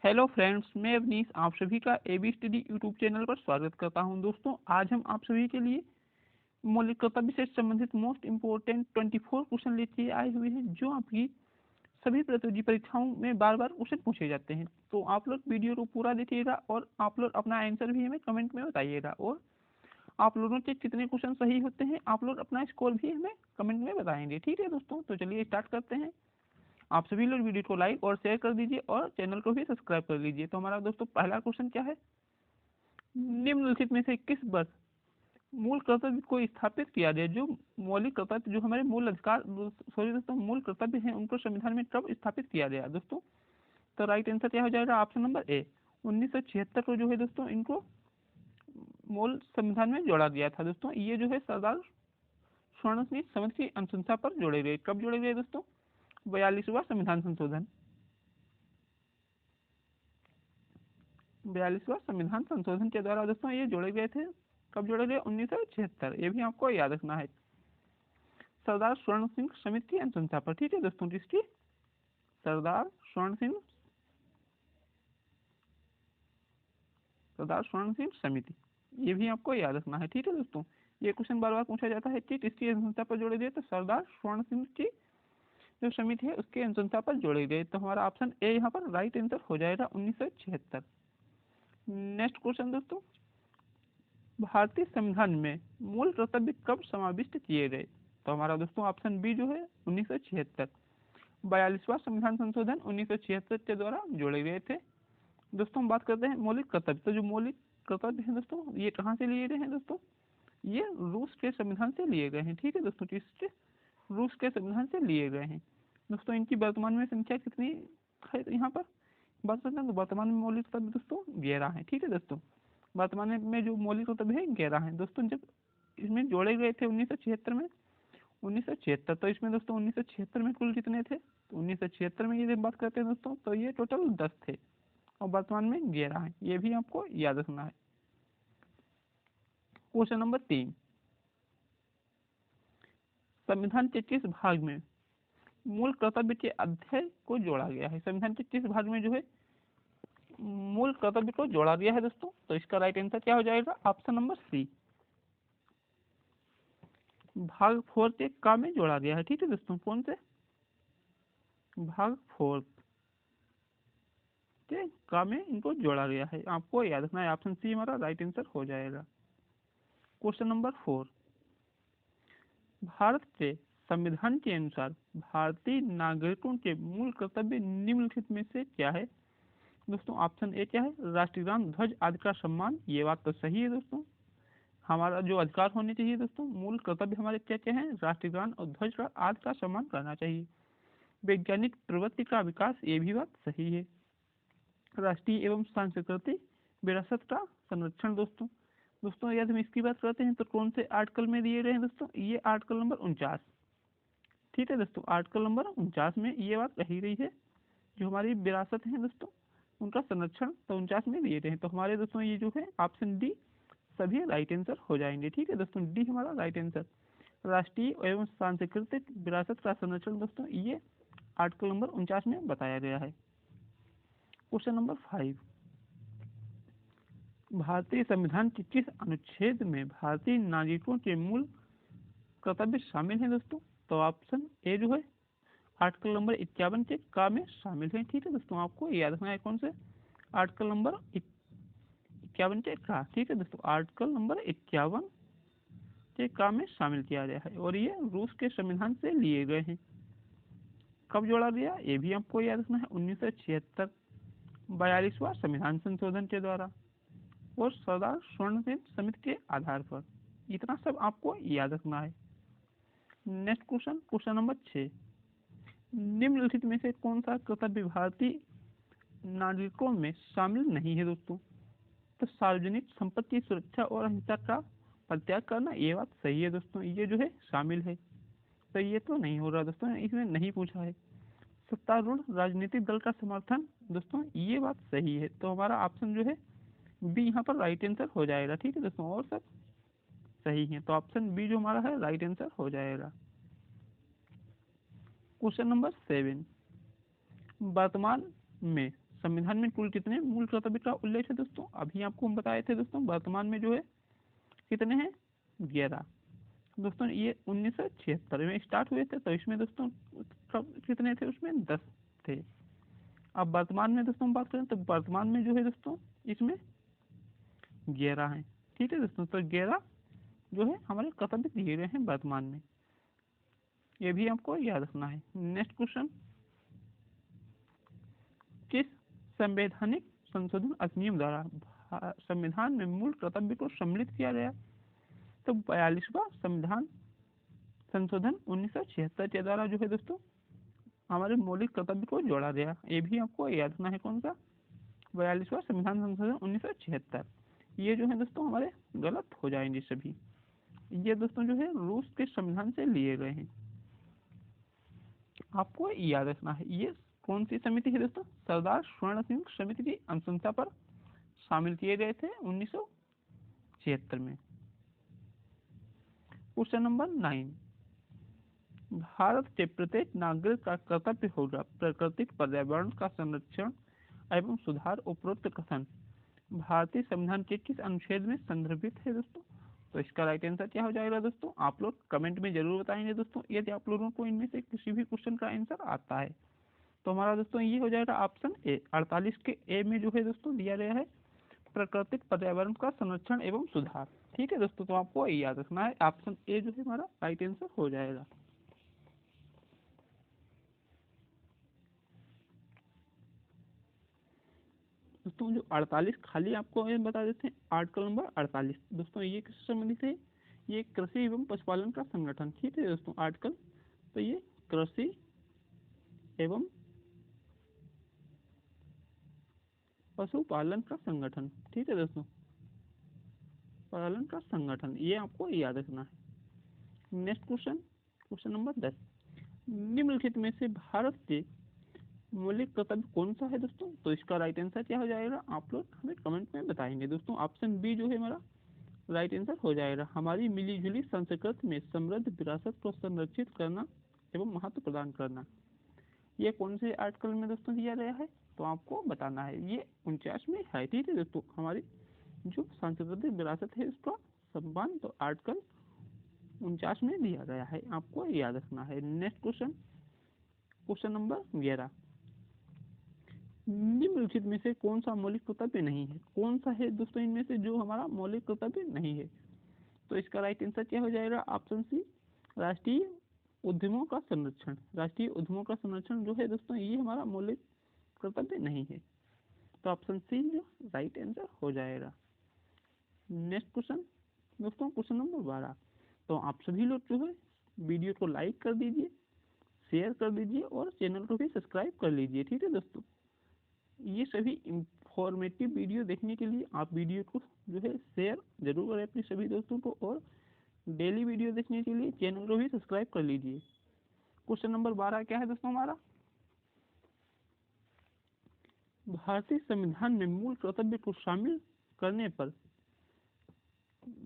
Hello friends, मैं अवनीश आप सभी का एबी स्टडी यूट्यूब चैनल पर स्वागत करता हूं। दोस्तों, आज हम आप सभी के लिए मौलिक कर्तव्य से संबंधित मोस्ट इम्पोर्टेंट 24 क्वेश्चन लेके आए हुए हैं, जो आपकी सभी प्रतियोगी परीक्षाओं में बार बार क्वेश्चन पूछे जाते हैं। तो आप लोग वीडियो को पूरा देखिएगा और आप लोग अपना आंसर भी हमें कमेंट में बताइएगा, और आप लोगों के कितने क्वेश्चन सही होते हैं आप लोग अपना स्कोर भी हमें कमेंट में बताएंगे। ठीक है दोस्तों, तो चलिए स्टार्ट करते हैं। आप सभी लोग वीडियो को लाइक और शेयर कर दीजिए और चैनल को भी सब्सक्राइब कर लीजिए। तो हमारा दोस्तों पहला क्वेश्चन क्या है, निम्नलिखित में से किस वर्ष मूल कर्तव्य को स्थापित किया गया। जो मौलिक कर्तव्य, जो हमारे मूल अधिकार, सॉरी दोस्तों, मूल कर्तव्य हैं, उनको संविधान में कब स्थापित किया गया दोस्तों। तो राइट आंसर क्या हो जाएगा, ऑप्शन नंबर ए, 1976 को जो है दोस्तों इनको मूल संविधान में जोड़ा गया था। दोस्तों ये जो है सरदार स्वर्ण सिंह समिति की अनुशंसा पर जोड़े गए। कब जोड़े गए दोस्तों, 42वां संविधान संशोधन, 42वां संविधान संशोधन के द्वारा दोस्तों ये जोड़े गए थे। कब जोड़े गए, 1976। ये भी आपको याद रखना है, सरदार स्वर्ण सिंह समिति की अनुशंसा पर। ठीक है दोस्तों, किसकी, सरदार स्वर्ण सिंह, सरदार स्वर्ण सिंह समिति, ये भी आपको याद रखना है। ठीक है दोस्तों, ये क्वेश्चन बार बार पूछा जाता है कि किसकी अनुशंसा पर जोड़े गए, तो सरदार स्वर्ण सिंह की जो समिति है उसके अनुशंसा पर जोड़े गए। तो हमारा ऑप्शन ए यहाँ पर राइट आंसर हो जाएगा, 1976। नेक्स्ट क्वेश्चन दोस्तों, भारतीय संविधान में मूल कर्तव्य कब समाविष्ट किए गए। तो हमारा दोस्तों ऑप्शन बी जो है 1976, 42वां संविधान संशोधन 1976 के द्वारा जोड़े गए थे। दोस्तों हम बात करते हैं मौलिक कर्तव्य। तो जो मौलिक कर्तव्य हैं दोस्तों, ये कहाँ से लिए गए हैं दोस्तों, ये रूस के संविधान से लिए गए हैं। ठीक है दोस्तों, किसके, रूस के संविधान से लिए गए हैं। दोस्तों इनकी वर्तमान में संख्या कितनी है, तो यहाँ पर बात करते हैं तो वर्तमान में मौलिक कर्तव्य दोस्तों 11 है। ठीक है दोस्तों, वर्तमान में जो मौलिक कर्तव्य है 11 है। दोस्तों जब इसमें जोड़े गए थे 1976 में, 1976, तो इसमें दोस्तों 1976 में कुल कितने थे, तो 1976 में ये बात करते हैं दोस्तों, तो ये टोटल 10 थे और वर्तमान में 11 है। ये भी आपको याद रखना है। क्वेश्चन नंबर 3, संविधान के किस भाग में मूल कर्तव्य के अध्याय को जोड़ा गया है। संविधान के किस भाग में जो है मूल कर्तव्य को जोड़ा गया है दोस्तों, तो इसका राइट आंसर क्या हो जाएगा, ऑप्शन नंबर सी, भाग 4 के का में जोड़ा गया है। ठीक है दोस्तों, कौन से, भाग 4 के का में इनको जोड़ा गया है। आपको याद रखना है, ऑप्शन सी हमारा राइट आंसर हो जाएगा। क्वेश्चन नंबर 4, भारत के संविधान के अनुसार भारतीय नागरिकों के मूल कर्तव्य निम्नलिखित में से क्या है। दोस्तों ऑप्शन ए क्या है, राष्ट्रगान, ध्वज आदि का सम्मान। ये बात तो सही है दोस्तों, हमारा जो अधिकार होने चाहिए दोस्तों, मूल कर्तव्य हमारे क्या क्या है, राष्ट्रगान और ध्वज का आदि का सम्मान करना चाहिए। वैज्ञानिक प्रवृत्ति का विकास, ये भी बात सही है। राष्ट्रीय एवं सांस्कृतिक विरासत का संरक्षण। दोस्तों दोस्तों यदि हम इसकी बात करते हैं तो कौन से आर्टिकल में दिए गए हैं दोस्तों, ये आर्टिकल नंबर 49। ठीक है दोस्तों, आर्टिकल नंबर 49 में ये बात कही गई है, जो हमारी विरासत है दोस्तों उनका संरक्षण तो 49 में दिए गए हैं। तो हमारे दोस्तों ये जो है ऑप्शन डी सभी राइट आंसर हो जाएंगे। ठीक है दोस्तों, डी हमारा राइट आंसर, राष्ट्रीय एवं सांस्कृतिक विरासत का संरक्षण दोस्तों ये आर्टिकल नंबर 49 में बताया गया है। क्वेश्चन नंबर 5, भारतीय संविधान के किस अनुच्छेद में भारतीय नागरिकों के मूल कर्तव्य शामिल हैं दोस्तों। तो ऑप्शन ए जो है आर्टिकल नंबर 51 के का में शामिल है। ठीक है दोस्तों, आपको याद रखना है कौन से, आर्टिकल नंबर 51 के का। ठीक है दोस्तों, आर्टिकल नंबर 51 के का में शामिल किया गया है, और ये रूस के संविधान से लिए गए हैं। कब जोड़ा गया, ये भी आपको याद रखना है, 1976, 42वां संविधान संशोधन के द्वारा और सरदार स्वर्ण सिंह समिति के आधार पर। इतना सब आपको याद रखना है। नेक्स्ट क्वेश्चन, क्वेश्चन नंबर 6, निम्नलिखित में से कौन सा कर्तव्य भारतीय नागरिकों में शामिल नहीं है दोस्तों। तो सार्वजनिक संपत्ति की सुरक्षा और अहिंसा का परित्याग करना, ये बात सही है दोस्तों, ये जो है शामिल है। तो ये तो नहीं हो रहा दोस्तों, इसमें नहीं पूछा है। सत्तारूढ़ राजनीतिक दल का समर्थन, दोस्तों ये बात सही है। तो हमारा ऑप्शन जो है बी यहाँ पर राइट आंसर हो जाएगा। ठीक है दोस्तों, और सब सही है, तो ऑप्शन बी जो हमारा है राइट आंसर हो जाएगा। क्वेश्चन नंबर 7, वर्तमान में संविधान में कुल कितने मूल कर्तव्य का उल्लेख है दोस्तों? अभी आपको हम बताए थे दोस्तों, वर्तमान में जो है कितने हैं? 11 दोस्तों। ये 1976 में स्टार्ट हुए थे, तो इसमें दोस्तों कितने थे? उसमें 10 थे। अब वर्तमान में दोस्तों हम बात करें तो वर्तमान में जो है दोस्तों इसमें 11 हैं। ठीक है दोस्तों, तो 11 जो है हमारे कर्तव्य दिए गए हैं वर्तमान में, ये भी आपको याद रखना है। नेक्स्ट क्वेश्चन, किस संवैधानिक संशोधन अधिनियम द्वारा संविधान में मूल कर्तव्य को सम्मिलित किया गया? तो 42वां संविधान संशोधन 1976 के द्वारा जो है दोस्तों हमारे मौलिक कर्तव्य को जोड़ा गया। ये भी आपको याद रखना है। कौन सा? 42वां संविधान संशोधन 1976। ये जो है दोस्तों हमारे गलत हो जाएंगे सभी। ये दोस्तों जो है रूस के संविधान से लिए गए हैं, आपको याद रखना है। ये कौन सी समिति है दोस्तों? सरदार स्वर्ण सिंह समिति की अनुशंसा पर शामिल किए गए थे 1976 में। क्वेश्चन नंबर 9, भारत के प्रत्येक नागरिक का कर्तव्य होगा प्राकृतिक पर्यावरण का संरक्षण एवं सुधार। उपरोक्त कथन भारतीय संविधान के किस अनुच्छेद में संदर्भित है दोस्तों? तो इसका राइट आंसर क्या हो जाएगा दोस्तों? आप लोग कमेंट में जरूर बताएंगे दोस्तों, यदि आप लोगों को इनमें से किसी भी क्वेश्चन का आंसर आता है। तो हमारा दोस्तों ये हो जाएगा ऑप्शन ए। 48 के ए में जो है दोस्तों दिया गया है प्राकृतिक पर्यावरण का संरक्षण एवं सुधार। ठीक है दोस्तों, तो आपको याद रखना है ऑप्शन ए जो है हमारा राइट आंसर हो जाएगा। दोस्तों जो 48 खाली आपको ये बता देते हैं, आर्टिकल नंबर 48 दोस्तों ये किससे संबंधित है? ये कृषि एवं पशुपालन का संगठन। ठीक है दोस्तों, आर्टिकल, तो ये कृषि एवं पशुपालन का संगठन। ठीक है दोस्तों, पालन का संगठन, ये आपको याद रखना है। नेक्स्ट क्वेश्चन, क्वेश्चन नंबर 10, निम्नलिखित में से भारत के मौलिक कर्तव्य कौन सा है दोस्तों? तो इसका राइट आंसर क्या हो जाएगा? आप लोग हमें कमेंट में बताएंगे दोस्तों। ऑप्शन बी जो है हमारा राइट आंसर हो जाएगा। हमारी मिलीजुली संस्कृति में समृद्ध विरासत को संरक्षित करना एवं महत्व प्रदान करना। ये कौन से आर्टिकल में दोस्तों दिया गया है? तो आपको बताना है। ये 49 में है। ठीक है दोस्तों, हमारी जो सांस्कृतिक विरासत है उसका सम्मान तो आर्टिकल 49 में दिया गया है, आपको याद रखना है। नेक्स्ट क्वेश्चन, क्वेश्चन नंबर 11, निम्नलिखित में से कौन सा मौलिक कर्तव्य नहीं है? कौन सा है दोस्तों इनमें से जो हमारा मौलिक कर्तव्य नहीं है? तो इसका राइट आंसर क्या हो जाएगा? ऑप्शन सी, राष्ट्रीय उद्यमों का संरक्षण। राष्ट्रीय उद्यमों का संरक्षण जो है दोस्तों ये हमारा मौलिक कर्तव्य नहीं है, तो ऑप्शन सी जो राइट आंसर हो जाएगा। नेक्स्ट क्वेश्चन दोस्तों, क्वेश्चन नंबर 12, तो आप सभी लोग जो है वीडियो को लाइक कर दीजिए, शेयर कर दीजिए और चैनल को भी सब्सक्राइब कर लीजिए। ठीक है दोस्तों, ये सभी इंफॉर्मेटिव वीडियो देखने के लिए आप वीडियो को जो है शेयर जरूर करें अपने सभी दोस्तों को, और डेली वीडियो देखने के लिए चैनल को भी सब्सक्राइब कर लीजिए। क्वेश्चन नंबर 12 क्या है दोस्तों हमारा? भारतीय संविधान में मूल कर्तव्य को शामिल करने पर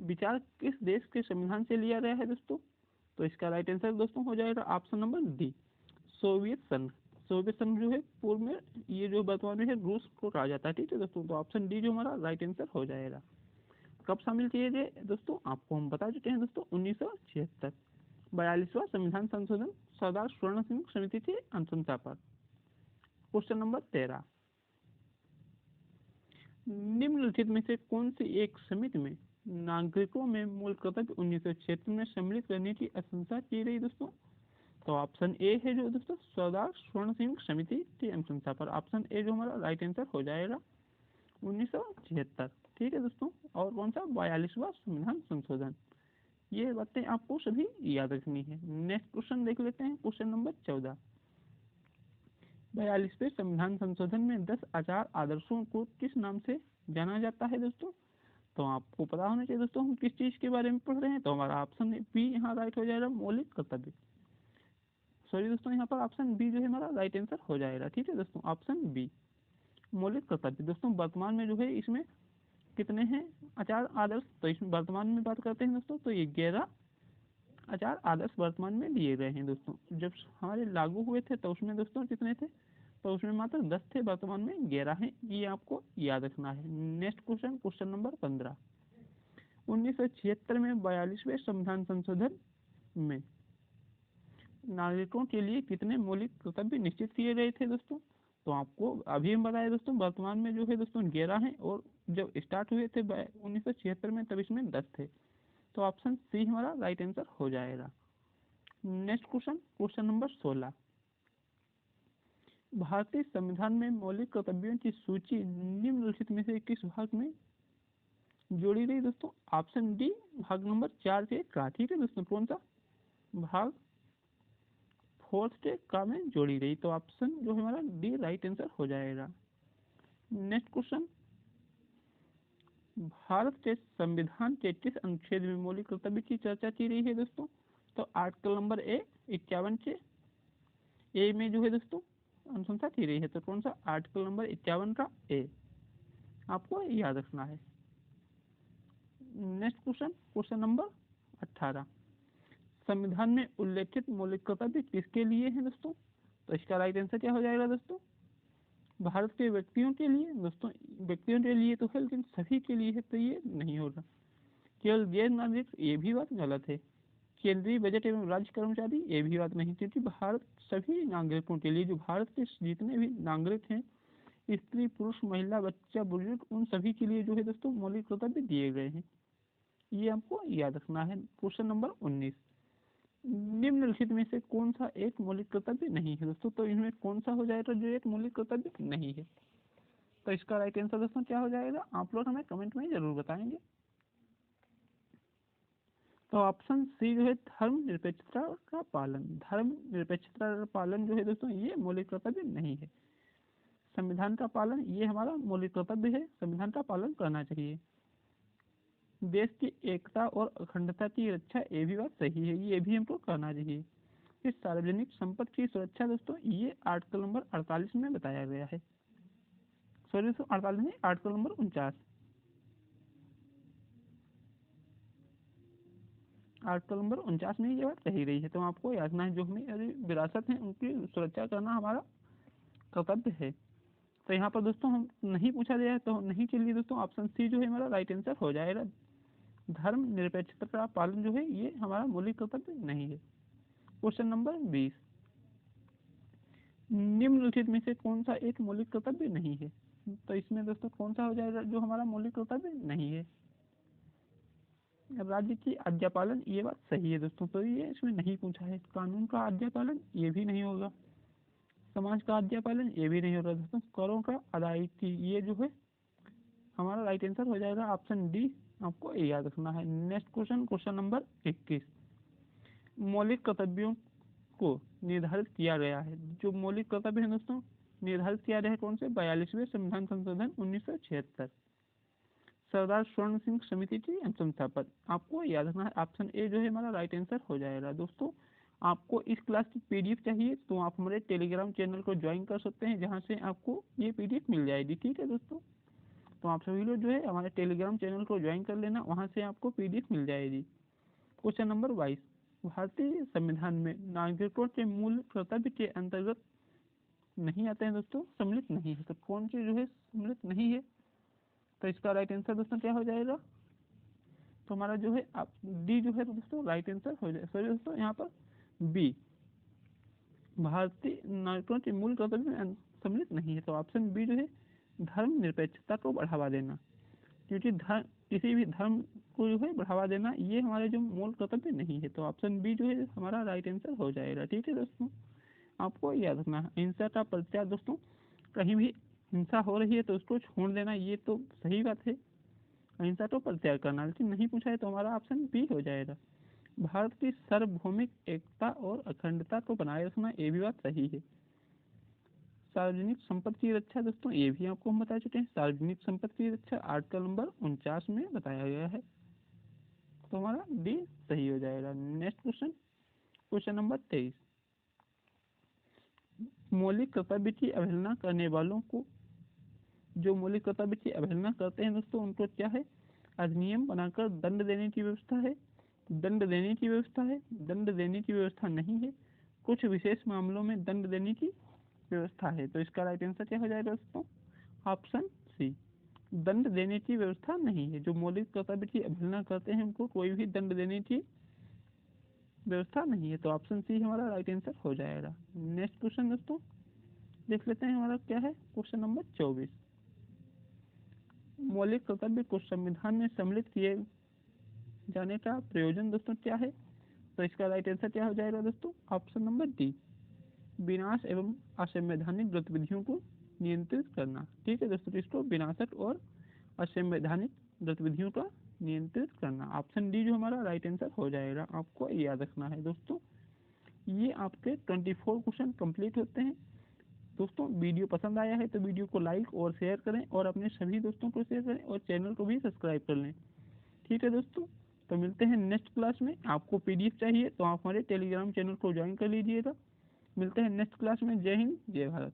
विचार किस देश के संविधान से लिया गया है दोस्तों? तो इसका राइट आंसर दोस्तों हो जाएगा ऑप्शन नंबर डी, सोवियत संघ। सोवियत संघ जो है पूर्व में, ये जो वर्तमान में है रूस को कहा जाता है। ठीक है दोस्तों, तो ऑप्शन डी जो हमारा राइट आंसर हो जाएगा। कब शामिल किए गए दोस्तों? आपको हम बता चुके हैं दोस्तों 1976। 42वां संविधान संशोधन सरदार स्वर्ण सिंह समिति की अनुशंसा पर। क्वेश्चन नंबर 13, निम्नलिखित में से कौन सी एक समिति में नागरिकों में मूल कर्तव्य 1976 में सम्मिलित करने की अनुशंसा की गई दोस्तों? तो ऑप्शन ए है जो दोस्तों सरदार स्वर्ण सिंह समिति की अनुशंसा पर। ऑप्शन ए जो हमारा राइट आंसर हो जाएगा 1976। ठीक है दोस्तों, और कौन सा? 42वां संविधान संशोधन। ये बातें आपको सभी याद रखनी है। नेक्स्ट क्वेश्चन देख लेते हैं, क्वेश्चन नंबर 14, 42वें संविधान संशोधन में 10 आचार आदर्शों को किस नाम से जाना जाता है दोस्तों? तो आपको पता होना चाहिए दोस्तों हम किस चीज के बारे में पढ़ रहे हैं। तो हमारा ऑप्शन बी यहाँ राइट हो जाएगा, मौलिक कर्तव्य। सॉरी दोस्तों, यहाँ पर ऑप्शन बी जो है हमारा राइट आंसर हो जाएगा। ठीक है दोस्तों, ऑप्शन बी मौलिक कर्तव्य। दोस्तों वर्तमान में जो है इसमें कितने हैं आचार आदर्श? तो इसमें वर्तमान में बात करते हैं दोस्तों, तो ये 11 आचार आदर्श वर्तमान में दिए गए हैं दोस्तों। जब हमारे लागू हुए थे तो उसमें दोस्तों कितने थे? तो उसमें मात्र 10 थे, वर्तमान में 11 हैं, ये आपको याद रखना है। Next question, question number 15। 1976 में 42वें संविधान संशोधन में नागरिकों के लिए कितने मौलिक कर्तव्य निश्चित किए गए थे दोस्तों? तो आपको अभी हम बताए दोस्तों, वर्तमान में जो है दोस्तों 11 हैं, और जब स्टार्ट हुए थे 1976 में तब इसमें 10 थे। तो ऑप्शन सी हमारा राइट आंसर हो जाएगा। Next question, question number 16। भारतीय संविधान में मौलिक कर्तव्यों की सूची निम्नलिखित में से किस भाग में जोड़ी गई दोस्तों? ऑप्शन डी भाग नंबर 4 से का, ठीक है दोस्तों, कौन सा भाग 4 से का में जोड़ी गई। तो ऑप्शन जो है हमारा डी राइट आंसर हो जाएगा। नेक्स्ट क्वेश्चन, भारत के संविधान के किस अनुच्छेद में मौलिक कर्तव्य की चर्चा की रही है दोस्तों? तो आर्टिकल नंबर 51 से ए में जो है दोस्तों अनुशंसा की रही है। तो कौन सा? आर्टिकल नंबर 51 का ए, आपको याद रखना है। Next question, question number 18। संविधान में उल्लेखित मौलिक कर्तव्य किसके लिए हैं दोस्तों? तो इसका राइट आंसर क्या हो जाएगा दोस्तों? भारत के व्यक्तियों के लिए दोस्तों, व्यक्तियों के लिए तो है, लेकिन सभी के लिए है तो ये नहीं होगा। केवल गैर नागरिक, ये भी बात गलत है। केंद्रीय बजट एवं राज्य कर्मचारी, ये भी बात नहीं, क्योंकि भारत सभी नागरिकों के लिए, जो भारत के जितने भी नागरिक हैं, स्त्री पुरुष महिला बच्चा बुजुर्ग, उन सभी के लिए जो है दोस्तों मौलिक कर्तव्य दिए गए हैं, ये आपको याद रखना है। Question number 19। निम्नलिखित में से कौन सा एक मौलिक कर्तव्य नहीं है दोस्तों? तो इनमें कौन सा हो जाएगा जो एक मौलिक कर्तव्य नहीं है? तो इसका राइट आंसर दोस्तों क्या हो जाएगा? आप लोग हमें कमेंट में जरूर बताएंगे। तो ऑप्शन सी जो है धर्म निरपेक्षता का पालन। धर्म निरपेक्षता का पालन जो है दोस्तों ये मौलिक कर्तव्य नहीं है। संविधान का पालन ये हमारा मौलिक कर्तव्य है, संविधान का पालन करना चाहिए। देश की एकता और अखंडता की रक्षा, ये भी बात सही है, ये भी हमको करना चाहिए। फिर सार्वजनिक संपत्ति की सुरक्षा दोस्तों, ये आर्टिकल नंबर 48 में बताया गया है। सॉरी दोस्तों, 48 नहीं, आर्टिकल नंबर 49, आर्टिकल नंबर 49 में ये बात कही गई है। तो आपको याद रखना है, जो हमें विरासत है उनकी सुरक्षा करना हमारा कर्तव्य है। तो यहाँ पर दोस्तों हम नहीं पूछा गया है, तो नहीं के लिए दोस्तों ऑप्शन सी जो है हमारा राइट आंसर हो जाएगा। धर्म निरपेक्षता का पालन जो है ये हमारा मौलिक कर्तव्य नहीं है। Question number 20। निम्नलिखित में से कौन सा एक मौलिक कर्तव्य नहीं है? तो इसमें दोस्तों कौन सा हो जाएगा जो हमारा मौलिक कर्तव्य नहीं है? राज्य की आज्ञा पालन, ये बात सही है दोस्तों, तो ये इसमें नहीं पूछा है। कानून का आज्ञा पालन, ये भी नहीं होगा। समाज का आज्ञा पालन, ये भी नहीं होगा दोस्तों। करों का अदायगी, ये जो है हमारा राइट आंसर हो जाएगा ऑप्शन डी, आपको ये याद रखना है। Next question, question number 21। मौलिक कर्तव्यों को निर्धारित किया गया है, जो मौलिक कर्तव्य है दोस्तों निर्धारित किया गया है कौन से? 42वें संविधान संशोधन 1976, सरदार स्वर्ण सिंह समिति की अनुशंसा पर। आपको याद रखना है ऑप्शन ए जो है हमारा राइट आंसर हो जाएगा। दोस्तों आपको इस क्लास की पीडीएफ चाहिए तो आप हमारे टेलीग्राम चैनल को ज्वाइन कर सकते हैं, जहां से आपको ये पीडीएफ मिल जाएगी, ठीक है दोस्तों। तो आप सभी लोग जो है हमारे टेलीग्राम चैनल को ज्वाइन कर लेना, वहां से आपको पीडीएफ मिल जाएगी। Question number 22। भारतीय संविधान में नागरिकों के मूल कर्तव्य के अंतर्गत नहीं आते हैं दोस्तों, सम्मिलित नहीं है। तो कौन सी जो है सम्मिलित नहीं है? तो इसका राइट आंसर दोस्तों क्या हो जाएगा? तो हमारा जो है आप डी जो है दोस्तों राइट आंसर हो जाएगा। सॉरी दोस्तों, यहाँ पर बी भारतीय नागरिकों के मूल कर्तव्य में सम्मिलित नहीं है। तो ऑप्शन बी जो है धर्म निरपेक्षता को बढ़ावा देना, क्योंकि धर्म, किसी भी धर्म को जो है बढ़ावा देना, ये हमारे जो मूल कर्तव्य नहीं है। तो ऑप्शन बी जो है हमारा राइट आंसर हो जाएगा, ठीक है दोस्तों। आपको याद रखना है हिंसा का परित्याग दोस्तों, कहीं भी हिंसा हो रही है तो उसको छोड़ देना, ये तो सही बात है, अहिंसा तो परित्याग करना, लेकिन नहीं पूछा है तो हमारा ऑप्शन बी हो जाएगा। भारत की सार्वभौमिक एकता और अखंडता को बनाए रखना, ये भी बात सही है। सार्वजनिक संपत्ति की रक्षा दोस्तों, ये भी आपको हम बता चुके हैं। सार्वजनिक संपत्ति की रक्षा आर्टिकल नंबर 49 में बताया गया है, तो हमारा डी सही हो जाएगा। Next question, question number 23। मौलिक कर्तव्य की अवहेलना करने वालों को, जो मौलिक कर्तव्य की अवहेलना करते हैं दोस्तों, उनको क्या है? अधिनियम बनाकर दंड देने की व्यवस्था है, दंड देने की व्यवस्था है, दंड देने की व्यवस्था नहीं है, कुछ विशेष मामलों में दंड देने की व्यवस्था है। तो इसका राइट आंसर क्या हो जाएगा दोस्तों? ऑप्शन सी, दंड देने की व्यवस्था नहीं है। जो मौलिक कर्तव्य की अवहेलना करते हैं उनको कोई भी दंड देने की व्यवस्था नहीं है। तो ऑप्शन सी हमारा राइट आंसर हो जाएगा। नेक्स्ट क्वेश्चन दोस्तों देख लेते हैं, हमारा क्या है क्वेश्चन नंबर 24। मौलिक कर्तव्य को संविधान में सम्मिलित किए जाने का प्रयोजन दोस्तों क्या है? तो इसका राइट आंसर क्या हो जाएगा दोस्तों? ऑप्शन नंबर डी, विनाश एवं असंवैधानिक गतिविधियों को नियंत्रित करना। ठीक है दोस्तों, इसको विनाशक और असंवैधानिक गतिविधियों का नियंत्रित करना। ऑप्शन डी जो हमारा राइट आंसर हो जाएगा। आपको याद रखना है दोस्तों। ये आपके 24 क्वेश्चन कंप्लीट होते हैं। दोस्तों वीडियो पसंद आया है तो वीडियो को लाइक और शेयर करें और अपने सभी दोस्तों को शेयर करें और चैनल को भी सब्सक्राइब कर लें। ठीक है दोस्तों, तो मिलते हैं नेक्स्ट क्लास में। आपको पीडीएफ चाहिए तो आप हमारे टेलीग्राम चैनल को ज्वाइन कर लीजिएगा। मिलते हैं नेक्स्ट क्लास में। जय हिंद, जय भारत।